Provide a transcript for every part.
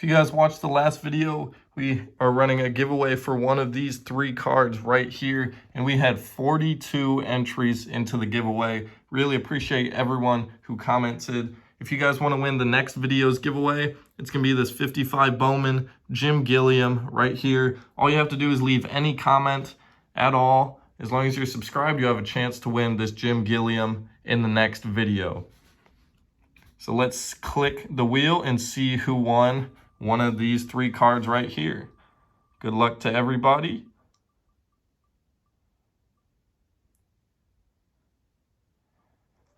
you guys watched the last video, we are running a giveaway for one of these 3 cards right here, and we had 42 entries into the giveaway. Really appreciate everyone who commented. If you guys want to win the next video's giveaway, it's going to be this 55 Bowman Jim Gilliam right here. All you have to do is leave any comment at all. As long as you're subscribed, you have a chance to win this Jim Gilliam in the next video. So let's click the wheel and see who won one of these 3 cards right here. Good luck to everybody.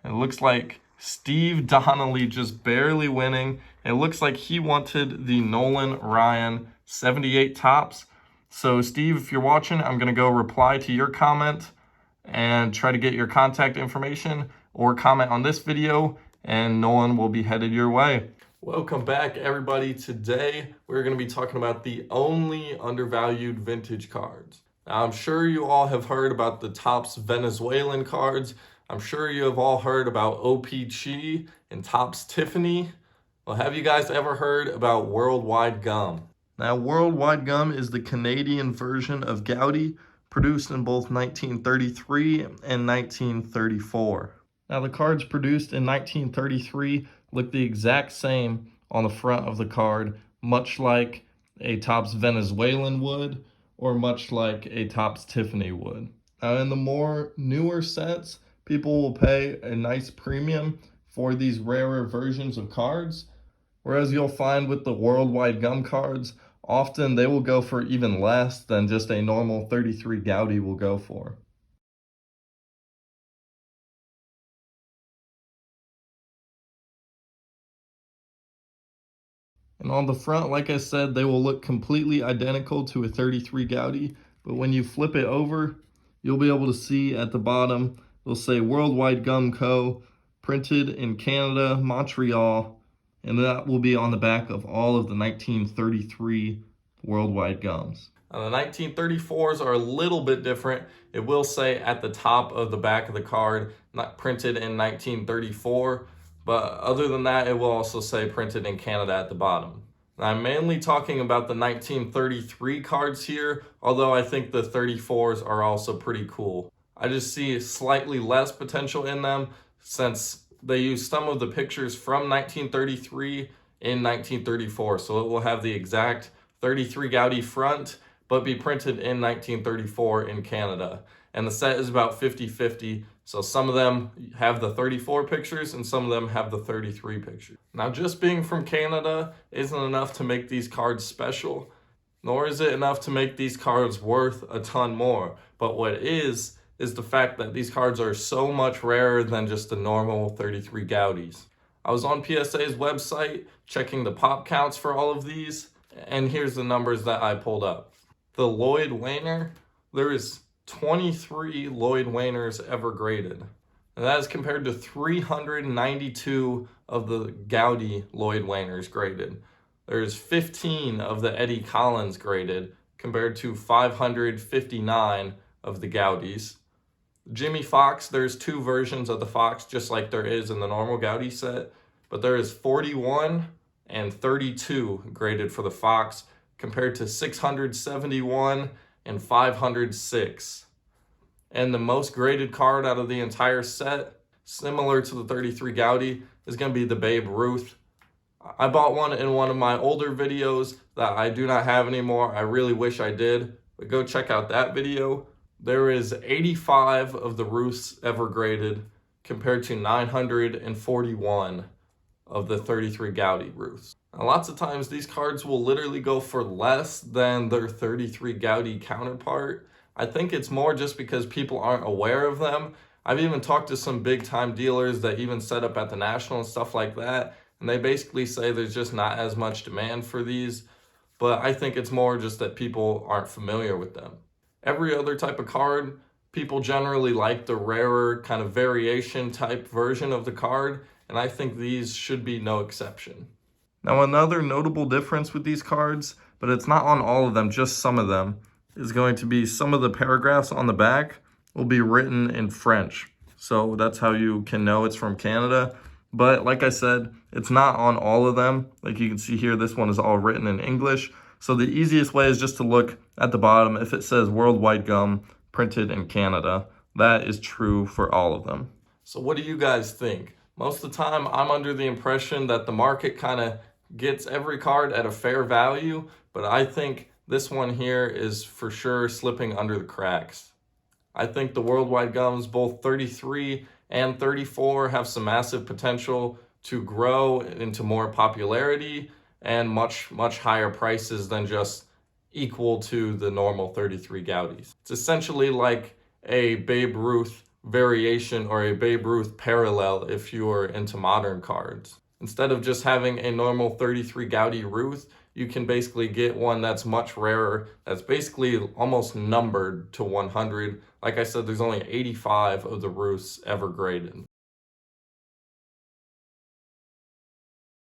It looks like Steve Donnelly just barely winning. It looks like he wanted the Nolan Ryan 78 tops. So Steve, if you're watching, I'm going to go reply to your comment and try to get your contact information, or comment on this video and Nolan will be headed your way. Welcome back, everybody. Today we're going to be talking about the only undervalued vintage cards. Now, I'm sure you all have heard about the Topps Venezuelan cards. I'm sure you have all heard about OPC and Topps Tiffany. Well, have you guys ever heard about Worldwide Gum? Now, Worldwide Gum is the Canadian version of Gaudi, produced in both 1933 and 1934. Now, the cards produced in 1933 look the exact same on the front of the card, much like a Topps Venezuelan would, or much like a Topps Tiffany would. Now, in the more newer sets, people will pay a nice premium for these rarer versions of cards, whereas you'll find with the Worldwide Gum cards, often they will go for even less than just a normal 33 Gaudi will go for. And on the front, like I said, they will look completely identical to a 33 Gaudi, but when you flip it over, you'll be able to see at the bottom, it'll say Worldwide Gum Co., printed in Canada, Montreal, and that will be on the back of all of the 1933 Worldwide Gums. Now, the 1934s are a little bit different. It will say at the top of the back of the card, not printed in 1934, but other than that, it will also say printed in Canada at the bottom. Now, I'm mainly talking about the 1933 cards here, although I think the 34s are also pretty cool. I just see slightly less potential in them since they use some of the pictures from 1933 in 1934. So it will have the exact 33 Gaudi front, but be printed in 1934 in Canada. And the set is about 50-50. So some of them have the 34 pictures and some of them have the 33 pictures. Now, just being from Canada isn't enough to make these cards special, nor is it enough to make these cards worth a ton more. But what is the fact that these cards are so much rarer than just the normal 33 Gaudis. I was on PSA's website checking the pop counts for all of these, and here's the numbers that I pulled up. The Lloyd Wayner, there is 23 Lloyd Wayners ever graded. And that is compared to 392 of the Gaudi Lloyd Wayners graded. There's 15 of the Eddie Collins graded compared to 559 of the Gaudis. Jimmy Fox, there's 2 versions of the Fox, just like there is in the normal Gaudi set, but there is 41 and 32 graded for the Fox compared to 671 and 506. And the most graded card out of the entire set, similar to the 33 Gaudi, is going to be the Babe Ruth. I bought one in one of my older videos that I do not have anymore. I really wish I did, but go check out that video. There is 85 of the Ruths ever graded compared to 941 of the 33 Gaudi Ruths. Now, lots of times these cards will literally go for less than their 33 Gaudi counterpart. I think it's more just because people aren't aware of them. I've even talked to some big time dealers that even set up at the National and stuff like that, and they basically say there's just not as much demand for these, but I think it's more just that people aren't familiar with them. Every other type of card, people generally like the rarer kind of variation type version of the card, and I think these should be no exception. Now, another notable difference with these cards, but it's not on all of them, just some of them, is going to be some of the paragraphs on the back will be written in French. So that's how you can know it's from Canada. But like I said, it's not on all of them. Like you can see here, this one is all written in English. So the easiest way is just to look at the bottom. If it says worldwide gum printed in Canada, that is true for all of them. So what do you guys think? Most of the time, I'm under the impression that the market kind of gets every card at a fair value, but I think this one here is for sure slipping under the cracks. I think the worldwide gums, both 33 and 34, have some massive potential to grow into more popularity and much higher prices than just equal to the normal 33 Gaudis. It's essentially like a Babe Ruth variation or a Babe Ruth parallel if you're into modern cards. Instead of just having a normal 33 Gaudi Ruth, you can basically get one that's much rarer, that's basically almost numbered to 100. Like I said, there's only 85 of the Ruths ever graded.